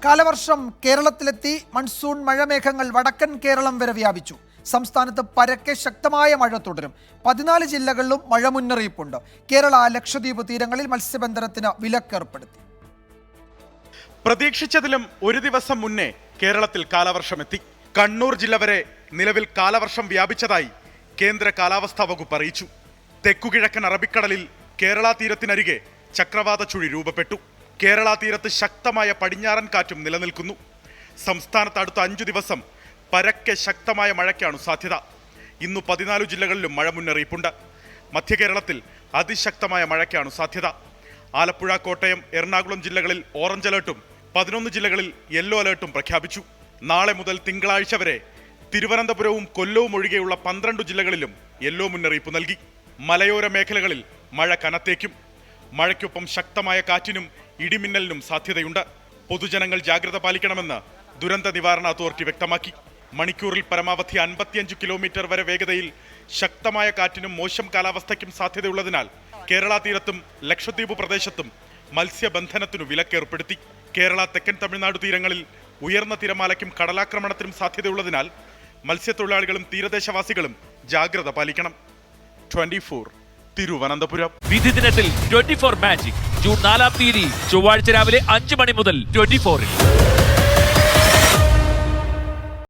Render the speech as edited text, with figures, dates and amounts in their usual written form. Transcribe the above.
കാലവർഷം കേരളത്തിലെത്തി. മൺസൂൺ മഴമേഘങ്ങൾ വടക്കൻ കേരളം വരെ വ്യാപിച്ചു. സംസ്ഥാനത്ത് പരക്കെ ശക്തമായ മഴ തുടരും. 14 ജില്ലകളിലും മഴ മുന്നറിയിപ്പുണ്ട്. കേരള ലക്ഷദ്വീപ് തീരങ്ങളിൽ മത്സ്യബന്ധനത്തിന് വിലക്കേർപ്പെടുത്തി. പ്രതീക്ഷിച്ചതിലും ഒരു ദിവസം മുന്നേ കേരളത്തിൽ കാലവർഷമെത്തി. കണ്ണൂർ ജില്ല വരെ നിലവിൽ കാലവർഷം വ്യാപിച്ചതായി കേന്ദ്ര കാലാവസ്ഥാ വകുപ്പ് അറിയിച്ചു. തെക്കുകിഴക്കൻ അറബിക്കടലിൽ കേരള തീരത്തിനരികെ ചക്രവാത ചുഴി രൂപപ്പെട്ടു. കേരള തീരത്ത് ശക്തമായ പടിഞ്ഞാറൻ കാറ്റും നിലനിൽക്കുന്നു. സംസ്ഥാനത്ത് അടുത്ത 5 ദിവസം പരക്കെ ശക്തമായ മഴയ്ക്കാണ് സാധ്യത. ഇന്ന് 14 ജില്ലകളിലും മഴ മുന്നറിയിപ്പുണ്ട്. മധ്യ കേരളത്തിൽ അതിശക്തമായ മഴയ്ക്കാണ് സാധ്യത. ആലപ്പുഴ, കോട്ടയം, എറണാകുളം ജില്ലകളിൽ ഓറഞ്ച് അലേർട്ടും 11 ജില്ലകളിൽ യെല്ലോ അലേർട്ടും പ്രഖ്യാപിച്ചു. നാളെ മുതൽ തിങ്കളാഴ്ച വരെ തിരുവനന്തപുരവും കൊല്ലവും ഒഴികെയുള്ള 12 ജില്ലകളിലും യെല്ലോ മുന്നറിയിപ്പ് നൽകി. മലയോര മേഖലകളിൽ മഴ കനത്തേക്കും. മഴയ്ക്കൊപ്പം ശക്തമായ കാറ്റിനും ഇടിമിന്നലിനും സാധ്യതയുണ്ട്. പൊതുജനങ്ങൾ ജാഗ്രത പാലിക്കണമെന്ന് ദുരന്ത നിവാരണ അതോറിറ്റി വ്യക്തമാക്കി. മണിക്കൂറിൽ പരമാവധി 55 കിലോമീറ്റർ വരെ വേഗതയിൽ ശക്തമായ കാറ്റിനും മോശം കാലാവസ്ഥയ്ക്കും സാധ്യതയുള്ളതിനാൽ കേരള തീരത്തും ലക്ഷദ്വീപ് പ്രദേശത്തും മത്സ്യബന്ധനത്തിനു വിലക്കേർപ്പെടുത്തി. കേരള, തെക്കൻ തമിഴ്നാട് തീരങ്ങളിൽ ഉയർന്ന തിരമാലയ്ക്കും കടലാക്രമണത്തിനും സാധ്യതയുള്ളതിനാൽ മത്സ്യത്തൊഴിലാളികളും തീരദേശവാസികളും ജാഗ്രത പാലിക്കണം. 24 തിരുവനന്തപുരം. വിധി ദിനത്തിൽ 24 മാജിക് ജൂൺ 4 ചൊവ്വാഴ്ച രാവിലെ 5 മണി മുതൽ 24-ൽ.